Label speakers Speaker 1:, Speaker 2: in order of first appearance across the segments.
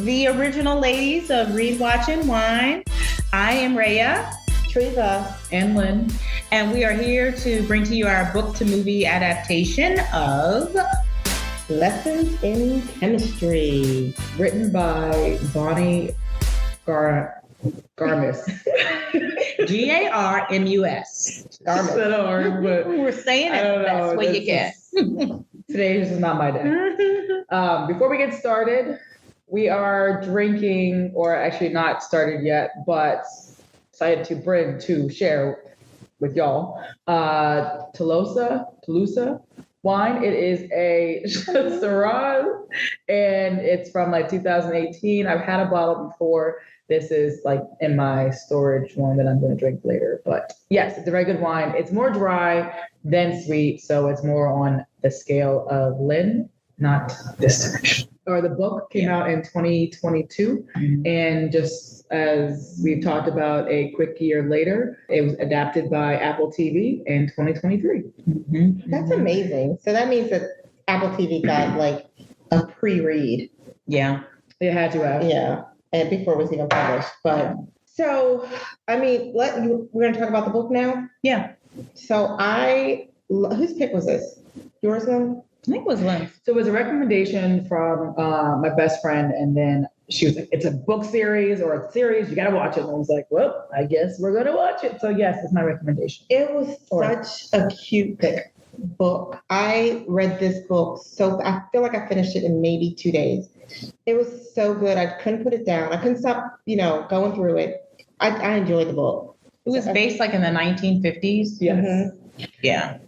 Speaker 1: the original ladies of Read, Watch, and Wine. I am Rhea,
Speaker 2: Treva,
Speaker 3: and Lynn.
Speaker 1: And we are here to bring to you our book to movie adaptation of
Speaker 2: Lessons in Chemistry,
Speaker 3: Written by Bonnie Garmus.
Speaker 1: Garmus.
Speaker 3: Garmus. But
Speaker 1: We're saying it the best way you can.
Speaker 3: Today is not my day. Before we get started, we are drinking, or actually not started yet, but decided to share with y'all, Tolosa wine. It is a Syrah, and it's from like 2018. I've had a bottle before. This is like in my storage one that I'm going to drink later. But yes, it's a very good wine. It's more dry than sweet, so it's more on the scale of Lynn, not distillation. Or the book came out in 2022, and just as we've talked about a quick year later, it was adapted by Apple TV in 2023.
Speaker 2: That's amazing. So that means that Apple TV got like a pre-read.
Speaker 1: Yeah.
Speaker 3: It had to have.
Speaker 2: Yeah. And before it was even published. But so, I mean, we're going to talk about the book now?
Speaker 1: Yeah.
Speaker 2: So whose pick was this? Yours, Lynn?
Speaker 1: I think it was Lynn.
Speaker 3: So it was a recommendation from my best friend, and then she was like, it's a book series or a series, you got to watch it. And I was like, well, I guess we're going to watch it. So yes, it's my recommendation.
Speaker 2: It was such a cute book. I read this book, so I feel like I finished it in maybe 2 days. It was so good. I couldn't put it down. I couldn't stop, going through it. I enjoyed the book.
Speaker 1: It was based like in the 1950s.
Speaker 3: Yes.
Speaker 2: Mm-hmm.
Speaker 1: Yeah.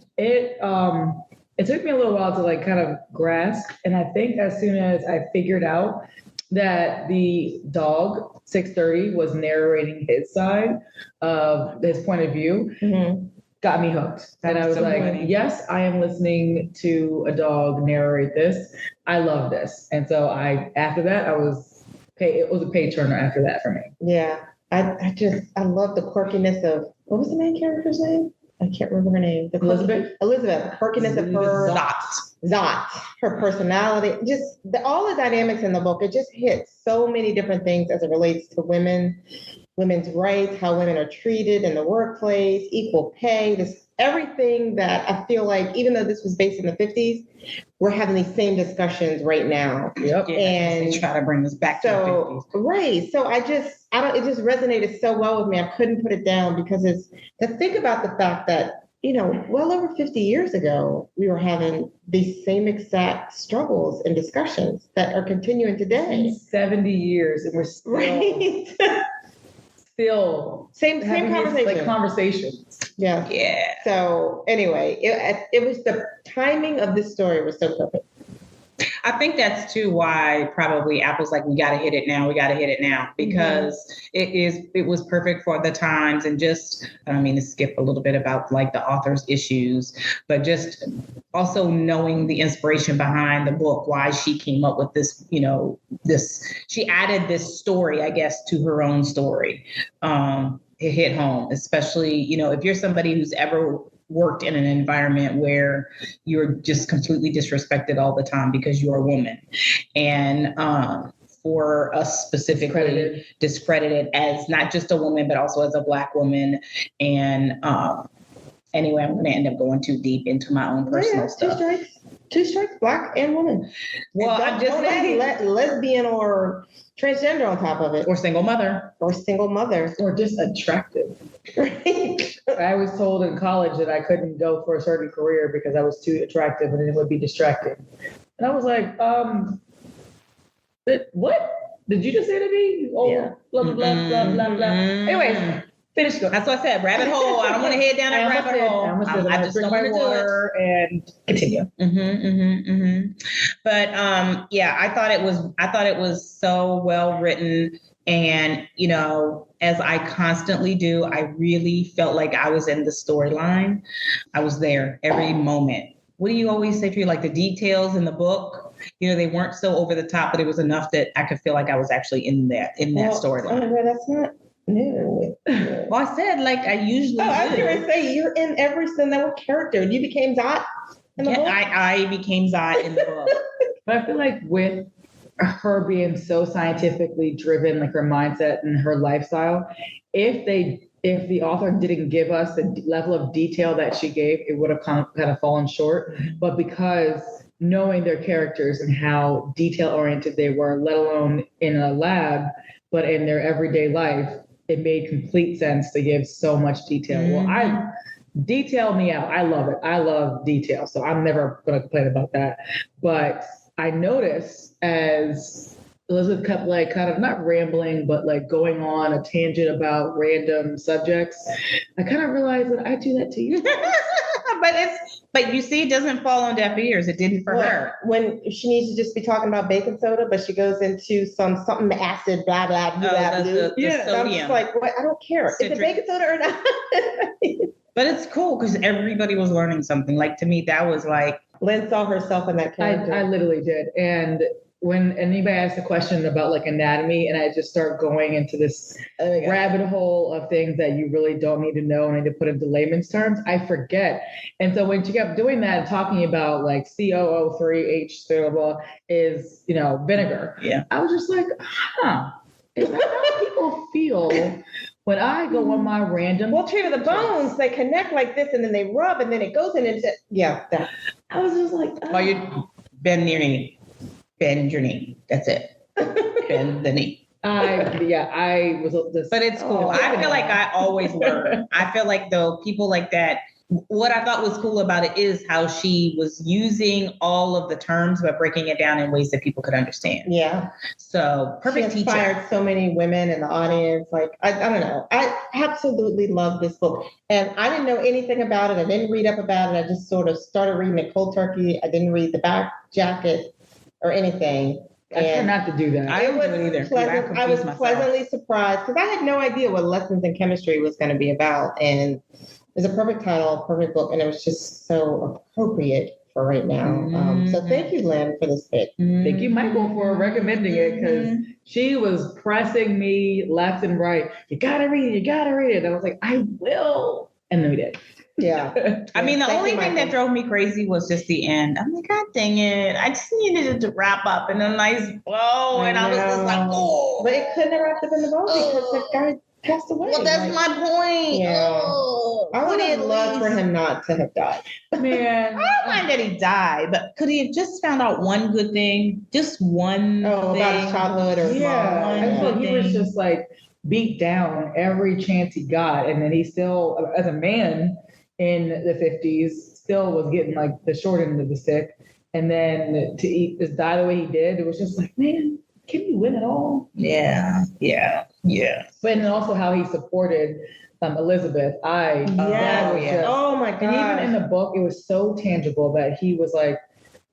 Speaker 3: It took me a little while to like kind of grasp. And I think as soon as I figured out that the dog 630 was narrating his side of his point of view, got me hooked. And I was so like, funny. Yes, I am listening to a dog narrate this. I love this. And so after that, it was a page turner after that for me.
Speaker 2: Yeah. I love the quirkiness of, what was the main character's name? I can't remember her name.
Speaker 3: Elizabeth.
Speaker 2: The quirkiness of her. Zott. Her personality. Just all the dynamics in the book. It just hits so many different things as it relates to women's rights, how women are treated in the workplace, equal pay, everything that I feel like, even though this was based in the 50s, we're having these same discussions right now.
Speaker 3: Yep.
Speaker 1: Yeah,
Speaker 2: and
Speaker 1: they try to bring us back to the 50s.
Speaker 2: Right. So it just resonated so well with me. I couldn't put it down because it's to think about the fact that, well over 50 years ago, we were having these same exact struggles and discussions that are continuing today.
Speaker 3: 70 years, and we're still...
Speaker 2: Right.
Speaker 3: Still
Speaker 2: same conversation.
Speaker 3: Like conversations.
Speaker 2: Yeah.
Speaker 1: Yeah.
Speaker 2: So anyway, it was the timing of this story was so perfect.
Speaker 1: I think that's too why probably Apple's like, we got to hit it now, because it was perfect for the times. And just, I don't mean to skip a little bit about like the author's issues, but just also knowing the inspiration behind the book, why she came up with this, she added this story, I guess, to her own story. It hit home, especially, if you're somebody who's ever worked in an environment where you're just completely disrespected all the time because you're a woman. And for us specifically discredited as not just a woman, but also as a Black woman. And anyway, I'm going to end up going too deep into my own personal stuff.
Speaker 2: Two strikes, Black and woman.
Speaker 1: Well, I'm just saying,
Speaker 2: lesbian or transgender on top of it.
Speaker 1: Or single mother.
Speaker 3: Or just attractive.
Speaker 2: Right.
Speaker 3: I was told in college that I couldn't go for a certain career because I was too attractive and it would be distracting. And I was like, what? Did you just say to me? Oh, yeah. Blah, blah, blah, blah, blah, blah. Anyways, finish going.
Speaker 1: That's what I said. Rabbit hole. I don't want to head down that rabbit hole.
Speaker 3: I just don't want to do it. And continue.
Speaker 1: But I thought it was so well written. And, as I constantly do, I really felt like I was in the storyline. I was there every moment. What do you always say to you? Like the details in the book, they weren't so over the top, but it was enough that I could feel like I was actually in that storyline.
Speaker 2: Oh, that's not new.
Speaker 1: Well, I said like I usually do.
Speaker 2: I was going to say, you're in every single character. You became Zott in the book?
Speaker 1: I became Zott in the book.
Speaker 3: But I feel like with her being so scientifically driven, like her mindset and her lifestyle, if the author didn't give us the level of detail that she gave, it would have kind of fallen short. But because knowing their characters and how detail oriented they were, let alone in a lab, but in their everyday life, it made complete sense to give so much detail. Well, detail me out. I love it. I love detail. So I'm never going to complain about that. But I noticed as Elizabeth kept like kind of not rambling, but like going on a tangent about random subjects, I kind of realized that I do that to you.
Speaker 1: But you see, it doesn't fall on deaf ears. It didn't for her.
Speaker 2: When she needs to just be talking about baking soda, but she goes into something acid, blah, blah, blah, blah.
Speaker 1: The
Speaker 2: So I'm just like, what? I don't care. Is it baking soda or not?
Speaker 1: But it's cool because everybody was learning something. Like, to me, that was like.
Speaker 2: Lynn saw herself in that character.
Speaker 3: I literally did. And when anybody asks a question about like anatomy and I just start going into this rabbit hole of things that you really don't need to know and I need to put into layman's terms, I forget. And so when she kept doing that and talking about like COO3H is, vinegar.
Speaker 1: Yeah.
Speaker 3: I was just like, is that how people feel when I go on my random?
Speaker 2: Well, Tree of the Bones, they connect like this and then they rub and then it goes into, that.
Speaker 3: I was just like,
Speaker 1: oh, you bend your knee. Bend your knee. That's it. Bend the knee.
Speaker 3: I was just.
Speaker 1: But it's cool. I feel like I always learn. I feel like though people like that, what I thought was cool about it is how she was using all of the terms, but breaking it down in ways that people could understand.
Speaker 2: Yeah.
Speaker 1: So perfect
Speaker 2: she inspired
Speaker 1: teacher.
Speaker 2: So many women in the audience. Like, I don't know. I absolutely love this book. And I didn't know anything about it. I didn't read up about it. I just sort of started reading it cold turkey. I didn't read the back jacket or anything.
Speaker 3: I try not to do that.
Speaker 1: I don't do it either.
Speaker 2: I was pleasantly surprised because I had no idea what Lessons in Chemistry was going to be about. And it was a perfect title, perfect book, and it was just so appropriate for right now. So thank you, Lynn, for this pick.
Speaker 3: Thank you, Michael, for recommending it because she was pressing me left and right. You gotta read it. You gotta read it. And I was like, I will. And then we did.
Speaker 2: Yeah.
Speaker 1: I mean, the only thing that drove me crazy was just the end. I'm like, God dang it. I just needed it to wrap up in a nice bow. And I was just like, oh.
Speaker 2: But it couldn't have wrapped up in the bow because the guy passed away.
Speaker 1: Well, that's my point.
Speaker 2: Yeah. I would have loved for him not to have died.
Speaker 3: Man.
Speaker 1: I don't mind that he died, but could he have just found out one good thing? Just one thing?
Speaker 2: About his childhood or
Speaker 3: I feel he was just like beat down every chance he got. And then he still, as a man, in the 50s, still was getting like the short end of the stick. And then to die the way he did, it was just like, man, can you win it all?
Speaker 1: Yeah.
Speaker 3: But and also how he supported Elizabeth. Oh
Speaker 2: my God.
Speaker 3: And even in the book, it was so tangible that he was like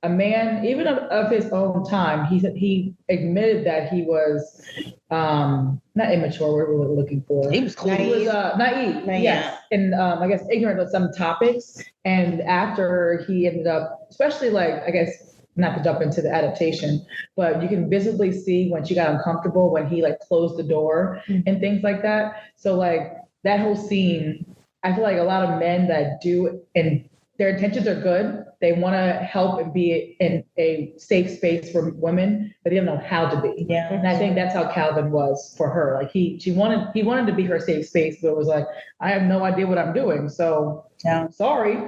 Speaker 3: a man, even of his own time. He admitted that he was not immature. What were we looking for?
Speaker 1: He was cool.
Speaker 3: He was naive. Yes, and I guess ignorant of some topics. And after he ended up, especially like I guess not to jump into the adaptation, but you can visibly see when she got uncomfortable when he like closed the door and things like that. So like that whole scene, I feel like a lot of men that do and their intentions are good. They want to help and be in a safe space for women, but they don't know how to be.
Speaker 1: Yeah.
Speaker 3: And I think that's how Calvin was for her. Like he wanted to be her safe space, but it was like, I have no idea what I'm doing. So sorry,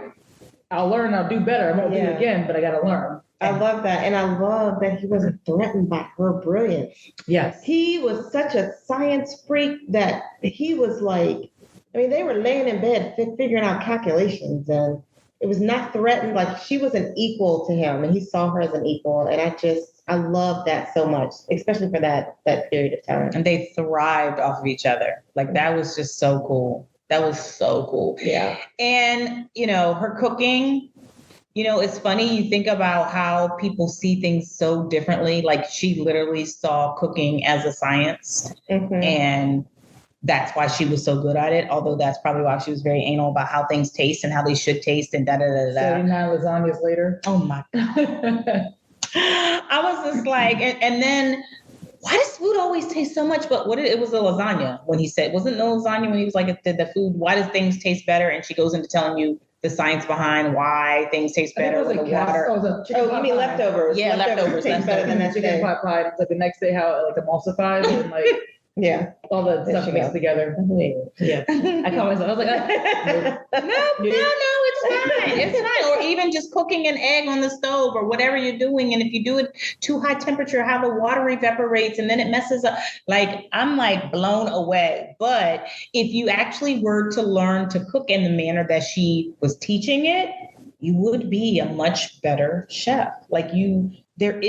Speaker 3: I'll learn, I'll do better. I won't do it again, but I got to learn.
Speaker 2: I love that. And I love that he wasn't threatened by her brilliance.
Speaker 3: Yes.
Speaker 2: He was such a science freak that he was like, I mean, they were laying in bed figuring out calculations and it was not threatened. Like she was an equal to him and he saw her as an equal. And I love that so much, especially for that period of time.
Speaker 1: And they thrived off of each other. Like that was just so cool. That was so cool.
Speaker 2: Yeah.
Speaker 1: And, her cooking, it's funny. You think about how people see things so differently. Like she literally saw cooking as a science and that's why she was so good at it. Although that's probably why she was very anal about how things taste and how they should taste and da-da-da-da.
Speaker 3: 79 lasagnas later.
Speaker 1: Oh my God. I was just like, and then why does food always taste so much? But it was a lasagna when he said, wasn't no lasagna when he was like, the food, why does things taste better? And she goes into telling you the science behind why things taste better with the water.
Speaker 2: Oh, you mean leftovers?
Speaker 1: Yeah, leftovers
Speaker 2: taste better than that
Speaker 3: chicken pot pie. It's like the next day how it like emulsifies and like
Speaker 2: yeah,
Speaker 3: all the stuff mixed together. Yeah, I call myself. I was like,
Speaker 1: no, it's fine. It's fine. Or even just cooking an egg on the stove or whatever you're doing, and if you do it too high temperature, how the water evaporates and then it messes up. Like I'm like blown away. But if you actually were to learn to cook in the manner that she was teaching it, you would be a much better chef. Like you would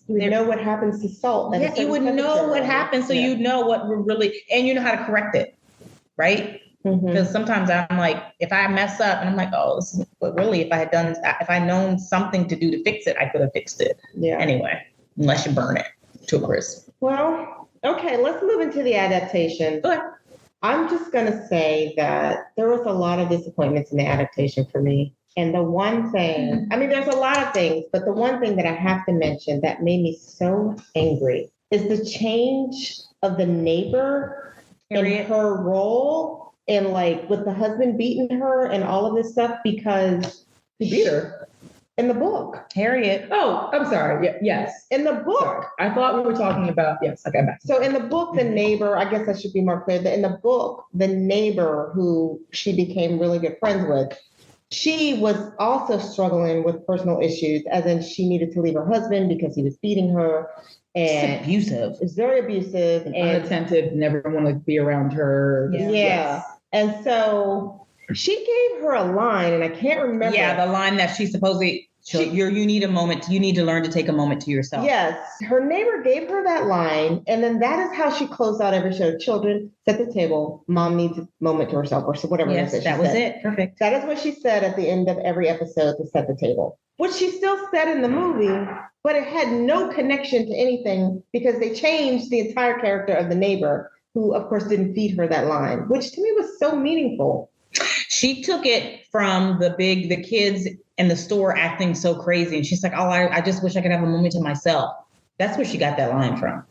Speaker 2: know what happens to salt.
Speaker 1: Yeah, you would know what happens, so you know what really, and you know how to correct it, right? Because sometimes I'm like, if I mess up and I'm like, oh, this is, but really, if I had known something to do to fix it, I could have fixed it.
Speaker 2: Yeah.
Speaker 1: Anyway, unless you burn it to a crisp.
Speaker 2: Well, okay, let's move into the adaptation.
Speaker 1: Okay.
Speaker 2: I'm just gonna say that there was a lot of disappointments in the adaptation for me. And the one thing, I mean, there's a lot of things, but the one thing that I have to mention that made me so angry is the change of the neighbor in her role and like with the husband beating her and all of this stuff because
Speaker 3: he beat her
Speaker 2: in the book.
Speaker 1: Harriet.
Speaker 3: Oh, I'm sorry. Yes.
Speaker 2: In the book.
Speaker 3: Sorry. I thought we were talking about, yes, I got back.
Speaker 2: So in the book, the neighbor, I guess I should be more clear, that in the book, the neighbor who she became really good friends with, she was also struggling with personal issues, as in she needed to leave her husband because he was beating her. And
Speaker 1: it's abusive.
Speaker 2: It's very abusive.
Speaker 3: And unattentive, never want to be around her.
Speaker 2: Yeah. Yes. And so she gave her a line, and I can't remember.
Speaker 1: Yeah, the line that she supposedly, you need a moment, you need to learn to take a moment to yourself.
Speaker 2: Yes. Her neighbor gave her that line, and then that is how she closed out every show. Children, set the table. Mom needs a moment to herself, or so whatever
Speaker 1: yes,
Speaker 2: it is.
Speaker 1: That was it. Perfect.
Speaker 2: That is what she said at the end of every episode to set the table. Which she still said in the movie, but it had no connection to anything because they changed the entire character of the neighbor, who of course didn't feed her that line, which to me was so meaningful.
Speaker 1: She took it from the kids in the store acting so crazy. And she's like, oh, I just wish I could have a moment to myself. That's where she got that line from.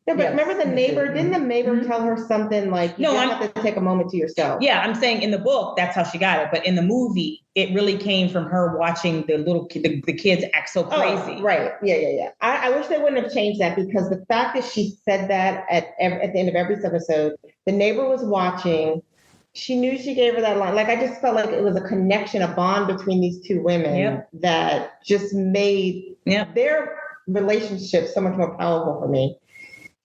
Speaker 2: Yeah, but remember the neighbor, didn't the neighbor tell her something like, you have to take a moment to yourself?
Speaker 1: Yeah, I'm saying in the book, that's how she got it. But in the movie, it really came from her watching the kids act so crazy.
Speaker 2: Oh, right. Yeah. I wish they wouldn't have changed that because the fact that she said that at the end of every episode, the neighbor was watching. She knew she gave her that line. Like, I just felt like it was a connection, a bond between these two women that just made their relationship so much more powerful for me.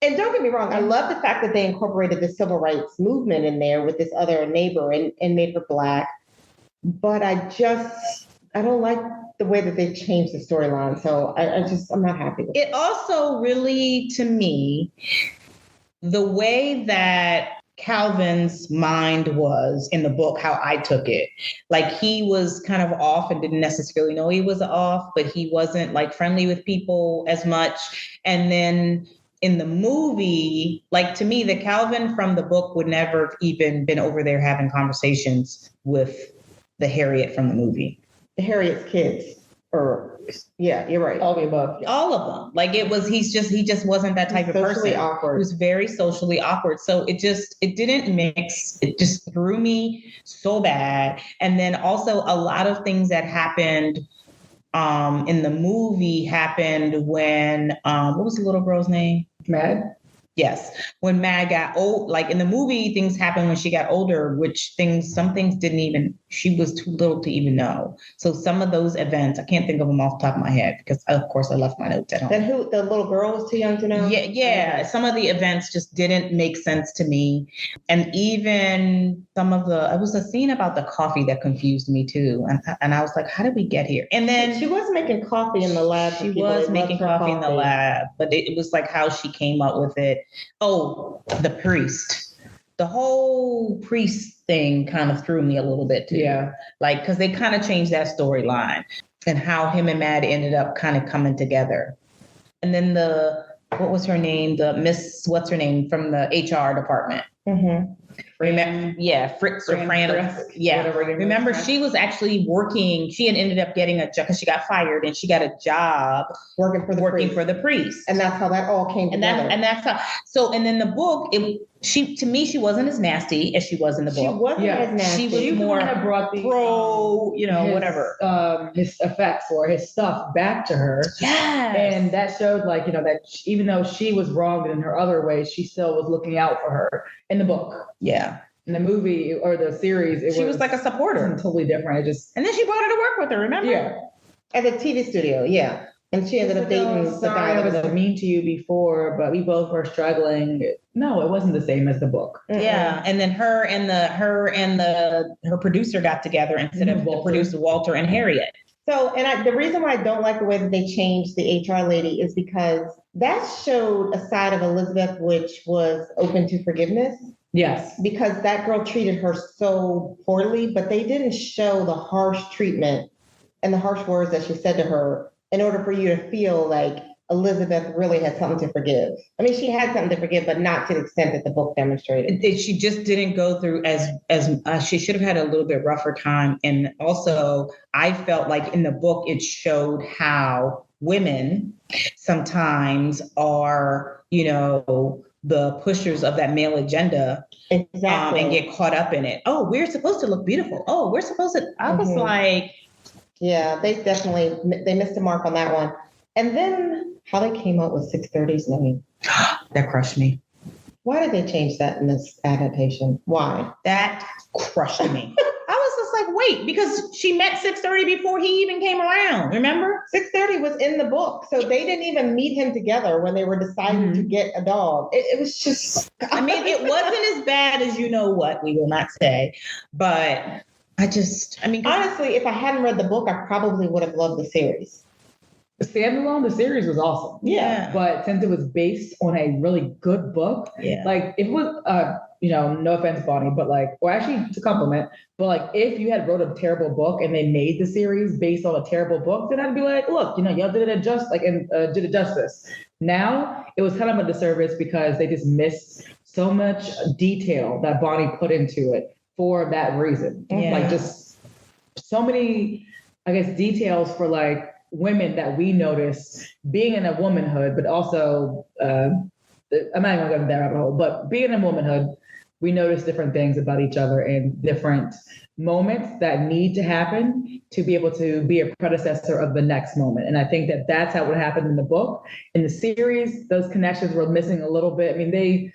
Speaker 2: And don't get me wrong, I love the fact that they incorporated the civil rights movement in there with this other neighbor and made her Black. But I don't like the way that they changed the storyline. So I'm not happy with it.
Speaker 1: It also really, to me, the way that Calvin's mind was in the book, how I took it, like he was kind of off and didn't necessarily know he was off, but he wasn't like friendly with people as much. And then in the movie, like to me, the Calvin from the book would never have even been over there having conversations with the Harriet from the movie.
Speaker 2: The Harriet's kids. Yeah, you're right.
Speaker 3: All the above.
Speaker 1: All of them. Like he just wasn't that type of person.
Speaker 2: Awkward.
Speaker 1: He was very socially awkward. So it didn't mix. It just threw me so bad. And then also a lot of things that happened in the movie happened when, what was the little girl's name?
Speaker 3: Mad?
Speaker 1: Yes. When Mad got old, like in the movie, things happened when she got older, some things she was too little to even know. So some of those events, I can't think of them off the top of my head because of course I left my notes at home.
Speaker 2: Then the little girl was too young to know?
Speaker 1: Yeah. Some of the events just didn't make sense to me. And even it was a scene about the coffee that confused me too. And I was like, how did we get here? And then
Speaker 2: she was making coffee in the lab.
Speaker 1: She was making coffee in the lab, but it was like how she came up with it. Oh, the priest. The whole priest thing kind of threw me a little bit too.
Speaker 3: Yeah.
Speaker 1: Like, because they kind of changed that storyline and how him and Mad ended up kind of coming together. And then what was her name? What's her name from the HR department?
Speaker 2: Mm-hmm.
Speaker 1: Fritz or Fran. Yeah. Remember, she was actually working. She had ended up getting a job because she got fired and she got a job working for the priest.
Speaker 2: And that's how that all came together.
Speaker 1: And that's how. So, and then the book, to me, she wasn't as nasty as she was in the book.
Speaker 2: She wasn't as nasty.
Speaker 1: She was more
Speaker 3: that brought the
Speaker 1: pro,
Speaker 3: his,
Speaker 1: whatever.
Speaker 3: His effects or his stuff back to her.
Speaker 1: Yes.
Speaker 3: And that showed that even though she was wronged in her other ways, she still was looking out for her in the book.
Speaker 1: Yeah.
Speaker 3: In the movie or the series,
Speaker 1: she was like a supporter.
Speaker 3: Totally different.
Speaker 1: And then she brought her to work with her, remember?
Speaker 3: Yeah.
Speaker 2: At the TV studio, yeah. And she ended up dating the guy
Speaker 3: that was mean to you before, but we both were struggling. No, it wasn't the same as the book.
Speaker 2: Mm-mm.
Speaker 1: Yeah, and then her and her producer got together instead of the producer Walter and Harriet.
Speaker 2: So, the reason why I don't like the way that they changed the HR lady is because that showed a side of Elizabeth which was open to forgiveness.
Speaker 3: Yes.
Speaker 2: Because that girl treated her so poorly, but they didn't show the harsh treatment and the harsh words that she said to her in order for you to feel like Elizabeth really had something to forgive. I mean, she had something to forgive, but not to the extent that the book demonstrated.
Speaker 1: She just didn't go through as she should have had a little bit rougher time. And also, I felt like in the book, it showed how women sometimes are, the pushers of that male agenda.
Speaker 2: Exactly.
Speaker 1: And get caught up in it. Oh, we're supposed to look beautiful. Oh, we're supposed to. I was like.
Speaker 2: Yeah, they missed the mark on that one. And then how they came up with 630's name.
Speaker 1: That crushed me.
Speaker 2: Why did they change that in this adaptation? Why?
Speaker 1: That crushed me. I was just like, wait, because she met 630 before he even came around, remember?
Speaker 2: 630 was in the book. So they didn't even meet him together when they were deciding to get a dog. It was just...
Speaker 1: I mean, it wasn't as bad as we will not say, but... honestly,
Speaker 2: if I hadn't read the book, I probably would have loved the series.
Speaker 3: The standalone, the series was awesome.
Speaker 2: Yeah.
Speaker 3: But since it was based on a really good book, like if it was, no offense, Bonnie, but or actually to compliment, but if you had wrote a terrible book and they made the series based on a terrible book, then I'd be like, look, y'all did it did it justice. Now it was kind of a disservice because they just missed so much detail that Bonnie put into it. For that reason, just so many, I guess, details for women that we notice being in a womanhood, but also, I'm not even going to go down that rabbit hole, but being in womanhood, we notice different things about each other and different moments that need to happen to be able to be a predecessor of the next moment. And I think that that's how it happened in the book. In the series, those connections were missing a little bit. I mean, they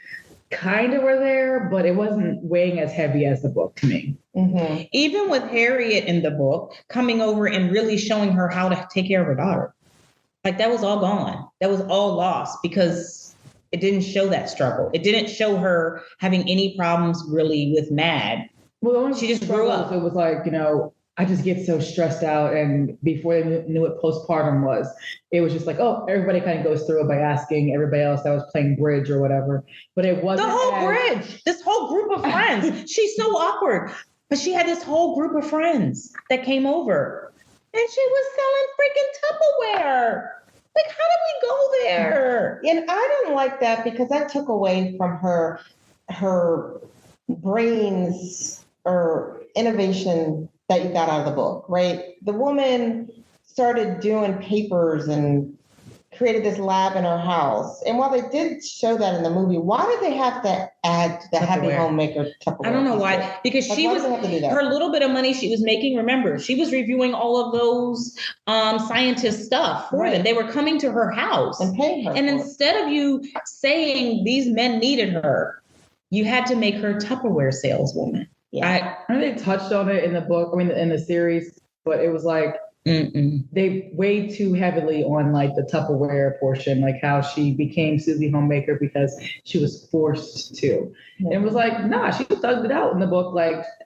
Speaker 3: kind of were there, but it wasn't weighing as heavy as the book to me.
Speaker 2: Mm-hmm.
Speaker 1: Even with Harriet in the book coming over and really showing her how to take care of her daughter, that was all gone. That was all lost because it didn't show that struggle. It didn't show her having any problems really with Mad.
Speaker 3: Well,
Speaker 1: she just grew up.
Speaker 3: It was I just get so stressed out. And before they knew what postpartum was, it was just everybody kind of goes through it by asking everybody else that was playing bridge or whatever. But it wasn't
Speaker 1: the whole bridge, this whole group of friends. She's so awkward. But she had this whole group of friends that came over. And she was selling freaking Tupperware. How did we go there?
Speaker 2: And I didn't like that because that took away from her brains or innovation that you got out of the book, right? The woman started doing papers and created this lab in her house. And while they did show that in the movie, why did they have to add the happy homemaker Tupperware?
Speaker 1: I don't know why. Because she was her little bit of money she was making. Remember, she was reviewing all of those scientist stuff for them. They were coming to her house
Speaker 2: and paying her.
Speaker 1: And instead of you saying these men needed her, you had to make her Tupperware saleswoman.
Speaker 2: Yeah.
Speaker 3: I know they touched on it in the book, in the series, but it was they weighed too heavily on the Tupperware portion, how she became Susie Homemaker because she was forced to. And it was nah, she thugged it out in the book.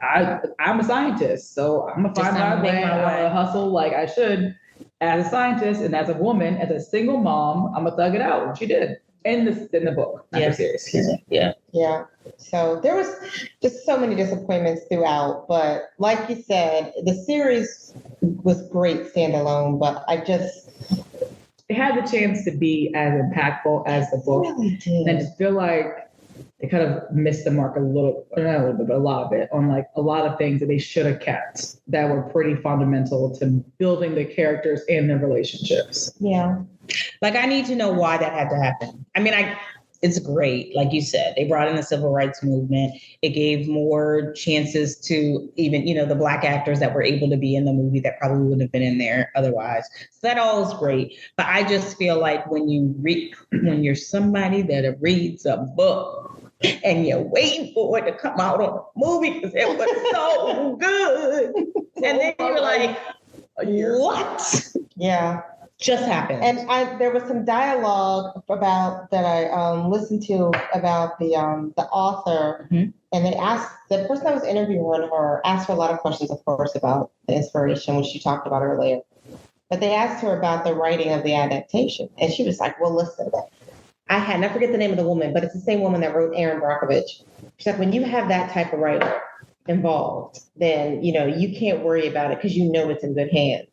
Speaker 3: I'm a scientist, so I'm gonna find my way. I'm gonna hustle I should as a scientist and as a woman, as a single mom. I'm gonna thug it out, and she did. In the book, not the series.
Speaker 2: Yeah. So there was just so many disappointments throughout, but like you said, the series was great standalone, but
Speaker 3: it had the chance to be as impactful as the book.
Speaker 2: Really did.
Speaker 3: And I just feel they kind of missed the mark a little, or not a little bit, but a lot of it on a lot of things that they should have kept that were pretty fundamental to building the characters and their relationships.
Speaker 2: Yeah.
Speaker 1: I need to know why that had to happen. I mean, it's great. Like you said, they brought in the civil rights movement. It gave more chances to even, the Black actors that were able to be in the movie that probably wouldn't have been in there otherwise. So that all is great. But I just feel like when you're somebody that reads a book and you're waiting for it to come out on a movie because it was so good, and then you're like, what?
Speaker 2: Yeah.
Speaker 1: Just happened.
Speaker 2: And there was some dialogue about that I listened to about the author, and they asked the person that was interviewing her asked her a lot of questions, of course, about the inspiration, which you talked about earlier. But they asked her about the writing of the adaptation, and she was like, "Well, listen, I forget the name of the woman, but it's the same woman that wrote Aaron Brockovich. She's like, when you have that type of writer involved, then you can't worry about it because it's in good hands."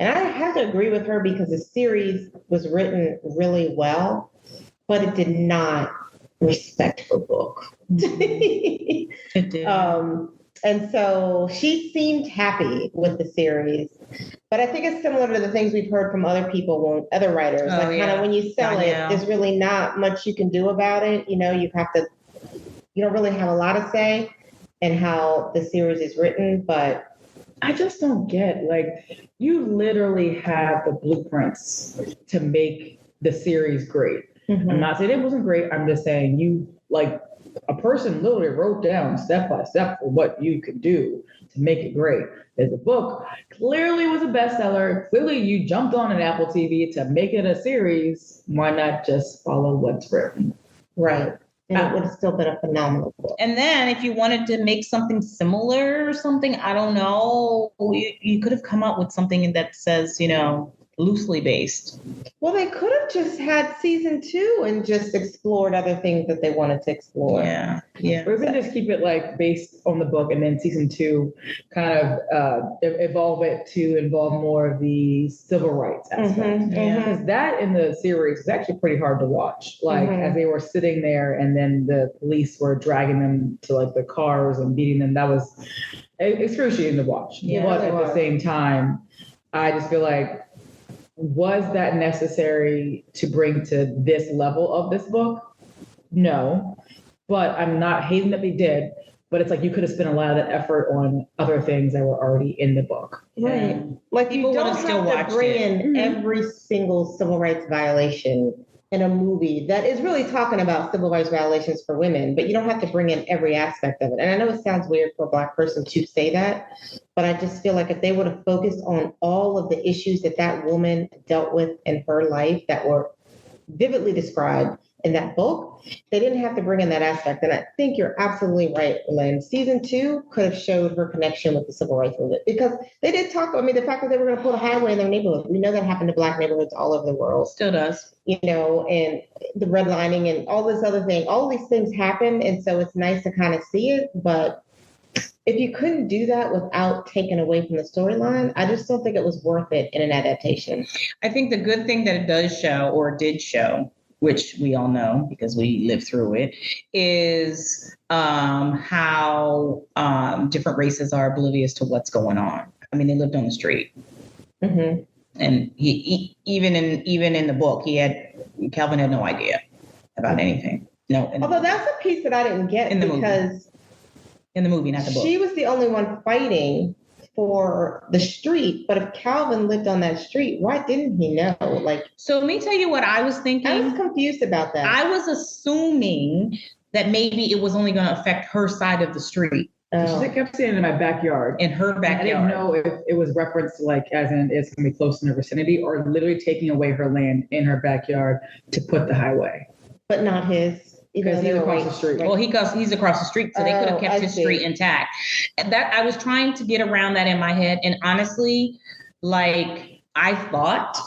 Speaker 2: And I have to agree with her because the series was written really well, but it did not respect her book.
Speaker 1: It did.
Speaker 2: And so she seemed happy with the series. But I think it's similar to the things we've heard from other people, other writers. Kind of when you sell it, there's really not much you can do about it. You don't really have a lot to say in how the series is written, but
Speaker 3: I just don't get, you literally have the blueprints to make the series great. Mm-hmm. I'm not saying it wasn't great. I'm just saying a person literally wrote down step by step for what you could do to make it great. The book clearly was a bestseller. Clearly you jumped on an Apple TV to make it a series. Why not just follow what's written?
Speaker 2: Right. And it would have still been a phenomenal book.
Speaker 1: And then if you wanted to make something similar or something, I don't know, you could have come up with something that says, loosely based.
Speaker 2: Well, they could have just had season 2 and just explored other things that they wanted to explore.
Speaker 1: Yeah.
Speaker 3: Or even just keep it based on the book, and then season 2 kind of evolve it to involve more of the civil rights aspect.
Speaker 2: Mm-hmm. Yeah.
Speaker 3: Because that in the series is actually pretty hard to watch. As they were sitting there and then the police were dragging them to the cars and beating them, that was excruciating to watch.
Speaker 1: Yeah,
Speaker 3: but at the same time, I just feel like, was that necessary to bring to this level of this book? No, but I'm not hating that they did, but it's you could have spent a lot of that effort on other things that were already in the book.
Speaker 2: Right. You don't have to bring in every single civil rights violation in a movie that is really talking about civil rights violations for women, but you don't have to bring in every aspect of it. And I know it sounds weird for a Black person to say that, but I just feel like if they would have focused on all of the issues that woman dealt with in her life that were vividly described in that book, they didn't have to bring in that aspect. And I think you're absolutely right, Lynn. Season 2 could have showed her connection with the civil rights movement because they did talk. The fact that they were going to put a highway in their neighborhood, we know that happened to Black neighborhoods all over the world.
Speaker 1: Still does.
Speaker 2: And the redlining and all this other thing, all these things happen. And so it's nice to kind of see it. But if you couldn't do that without taking away from the storyline, I just don't think it was worth it in an adaptation.
Speaker 1: I think the good thing that it does show, or did show, which we all know because we lived through it, is how different races are oblivious to what's going on. I mean, they lived on the street.
Speaker 2: Mm-hmm.
Speaker 1: And he even in the book, Calvin had no idea about anything. No.
Speaker 2: Although that's a piece that I didn't get in the
Speaker 1: movie, not the book.
Speaker 2: She was the only one fighting for the street, but if Calvin lived on that street, why didn't he know?
Speaker 1: So let me tell you what I was thinking.
Speaker 2: I was confused about that.
Speaker 1: I was assuming that maybe it was only going to affect her side of the street.
Speaker 3: She kept saying in my backyard.
Speaker 1: In her backyard.
Speaker 3: I didn't know if it was referenced as in it's going to be close in her vicinity or literally taking away her land in her backyard to put the highway.
Speaker 2: But not his.
Speaker 3: Because he's across the street.
Speaker 1: Well, he's across the street, so they could have kept his street intact. That I was trying to get around that in my head, and honestly, I thought,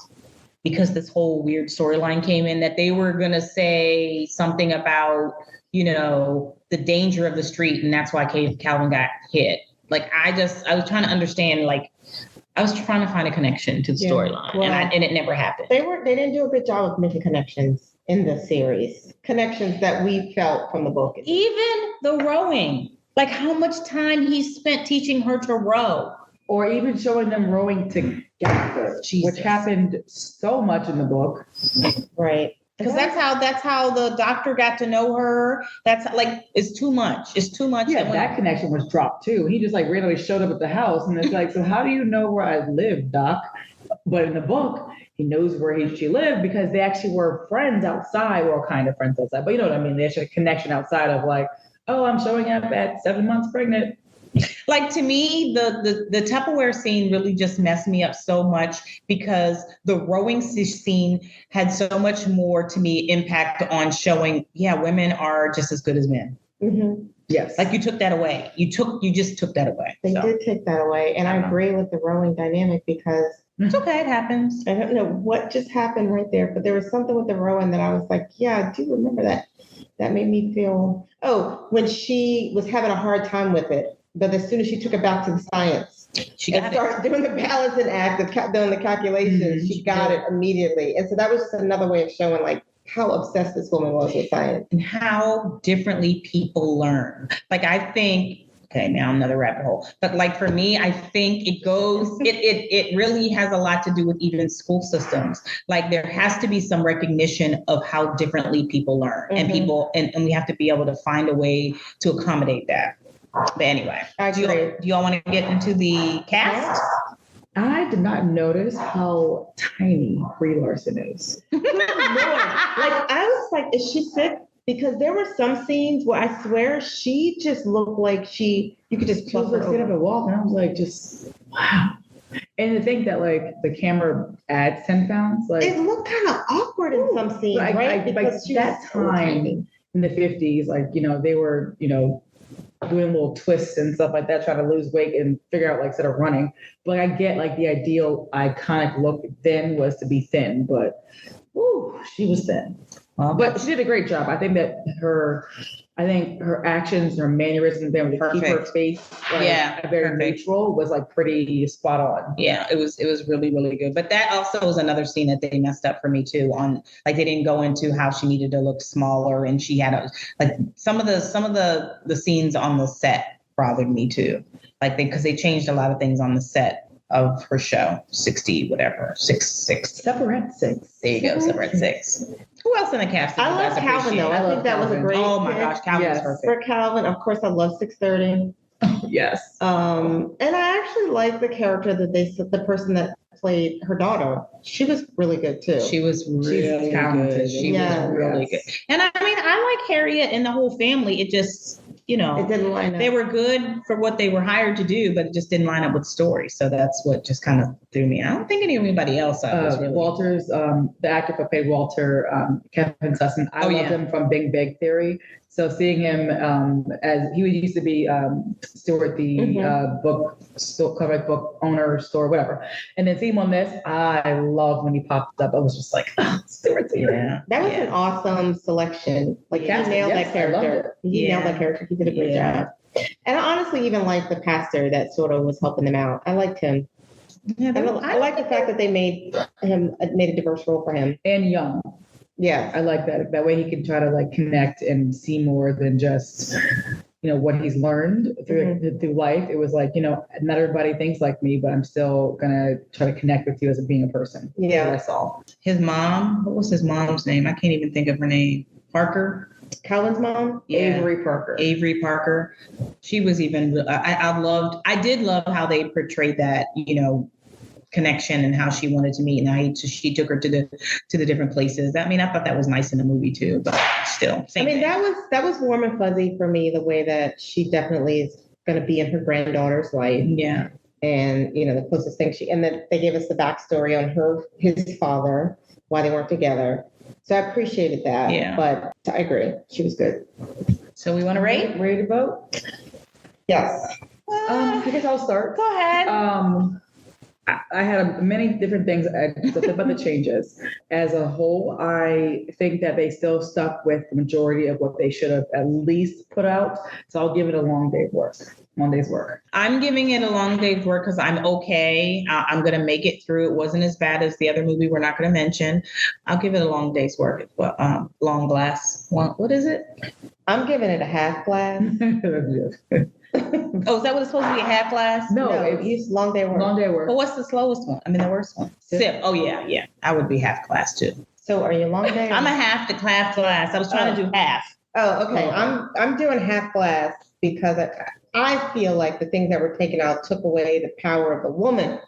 Speaker 1: because this whole weird storyline came in, that they were gonna say something about the danger of the street, and that's why Calvin got hit. I was trying to understand, I was trying to find a connection to the storyline, and it never happened.
Speaker 2: They didn't do a good job of making connections in the series, connections that we felt from the book.
Speaker 1: Even the rowing, how much time he spent teaching her to row.
Speaker 3: Or even showing them rowing together, which happened so much in the book.
Speaker 2: Right.
Speaker 1: Because that's how the doctor got to know her. That's like, it's too much. It's too much.
Speaker 3: Yeah, that connection was dropped too. He just like randomly showed up at the house, and it's like, so how do you know where I live, Doc? But in the book, he knows where she lived because they actually were friends outside, well, kind of friends outside, but you know what I mean? They actually had a connection outside of like, oh, I'm showing up at 7 months pregnant.
Speaker 1: Like, to me, the Tupperware scene really just messed me up so much because the rowing scene had so much more, to me, impact on showing, women are just as good as men.
Speaker 2: Mm-hmm.
Speaker 1: Yes. Like, you took that away. You just took that away.
Speaker 2: They did take that away. And I agree with the rowing dynamic because
Speaker 1: it's okay, it happens.
Speaker 2: I don't know what just happened right there, but there was something with the rowing that I was like, yeah, I do remember that. That made me feel, when she was having a hard time with it. But as soon as she took it back to the science, she started doing the balancing act of doing the calculations, she got it immediately. And so that was just another way of showing like how obsessed this woman was with science.
Speaker 1: And how differently people learn. Like, I think, okay, now another rabbit hole. But like, for me, I think it really has a lot to do with even school systems. Like, there has to be some recognition of how differently people learn, and we have to be able to find a way to accommodate that. But anyway, do y'all want to get into the cast?
Speaker 3: I did not notice how tiny Brie Larson is.
Speaker 2: Like, I was like, is she sick? Because there were some scenes where I swear she just looked like you could just
Speaker 3: she was like sitting up and walk, and I was like, just wow. And to think that like the camera adds 10 pounds, like
Speaker 2: it looked kind of awkward in some scenes, right?
Speaker 3: Because that time in the 50s, like, you know, they were, you know, doing little twists and stuff like that, trying to lose weight and figure out like instead of running. But like, I get like the ideal iconic look then was to be thin, but she was thin. But she did a great job. I think that her actions, her mannerisms, and to keep her face very neutral was like pretty spot on. Yeah, it was really, really good. But that also was another scene that they messed up for me too. On like, they didn't go into how she needed to look smaller, and she had some of the scenes on the set bothered me too. Like, because they changed a lot of things on the set of her show, 60, whatever, 6. Separate 6. There you go, Separate 6. Who else in the cast?
Speaker 2: I love Calvin though. I think that was a great.
Speaker 1: Oh my gosh, Calvin was perfect.
Speaker 2: For Calvin, of course, I love 6:30.
Speaker 3: Yes.
Speaker 2: And I actually like the character that the person that played her daughter. She was really good too.
Speaker 1: She was really good. She was really good. And I mean, I like Harriet and the whole family. It just, you know,
Speaker 2: it didn't line up.
Speaker 1: They were good for what they were hired to do, but it just didn't line up with the story. So that's what just kind of threw me. I don't think anybody else. Walter's, the actor who played Walter, Kevin Sussman. I loved him from Big Bang Theory. So seeing him as he used to be Stuart, the comic book owner, store, whatever, and then seeing him on this, I loved when he popped up. I was just like, Stuart's here. Yeah,
Speaker 2: that was an awesome selection. Like, he nailed that character. He nailed that character. He did a great job. And I honestly even liked the pastor that sort of was helping them out. I liked him. Yeah, I like the fact that they made a diverse role for him, and young. Yeah, I like that. That way he can try to like connect and see more than just, you know, what he's learned through life. It was like, you know, not everybody thinks like me, but I'm still gonna try to connect with you as being a person. Yeah, that's all. His mom, what was his mom's name? I can't even think of her name. Parker. Calvin's mom? Yeah. Avery Parker. She was even. I did love how they portrayed that, you know, connection and how she wanted to meet, and she took her to the different places. I mean, I thought that was nice in the movie too, but still, same thing. That was warm and fuzzy for me, the way that she definitely is going to be in her granddaughter's life. Yeah. And, you know, the closest thing and then they gave us the backstory on his father, why they weren't together. So I appreciated that. Yeah. But I agree. She was good. So we want to rate? Ready to vote? Yes. I guess I'll start. Go ahead. I had many different things about the changes. As a whole, I think that they still stuck with the majority of what they should have at least put out. So I'll give it a long day's work. I'm giving it a long day's work because I'm okay. I'm going to make it through. It wasn't as bad as the other movie we're not going to mention. I'll give it a long day's work. Long glass. What is it? I'm giving it a half glass. Oh, is that what it's supposed to be, a half glass? No, it's long day work. Long day work. But what's the slowest one? I mean, the worst one? Sip. Oh, yeah. I would be half glass too. So are you long day?
Speaker 1: I'm a half the class. I was trying to do half.
Speaker 2: Oh, okay. I'm doing half glass because I feel like the things that were taken out took away the power of the woman.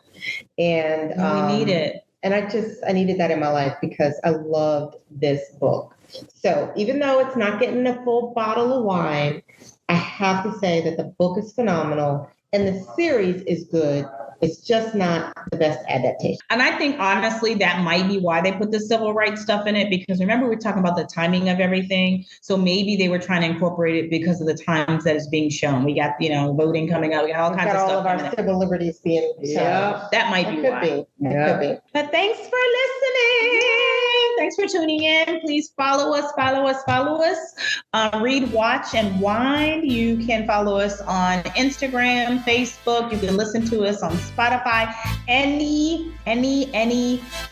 Speaker 2: And
Speaker 1: we need it.
Speaker 2: And I needed that in my life because I loved this book. So even though it's not getting a full bottle of wine, I have to say that the book is phenomenal and the series is good. It's just not the best adaptation.
Speaker 1: And I think, honestly, that might be why they put the civil rights stuff in it, because remember, we're talking about the timing of everything. So maybe they were trying to incorporate it because of the times that it's being shown. We got, voting coming up. We got all kinds of stuff.
Speaker 2: All of our civil liberties being
Speaker 1: shown. That might be why.
Speaker 2: It could be. But thanks for listening.
Speaker 1: Thanks for tuning in. Please follow us. Read, watch, and wine. You can follow us on Instagram, Facebook. You can listen to us on Spotify, any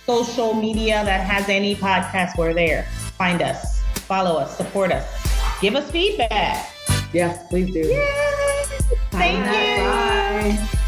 Speaker 1: social media that has any podcast, we're there. Find us, follow us, support us, give us feedback.
Speaker 3: Yes, please do.
Speaker 1: Yay! Thank you.
Speaker 3: Bye.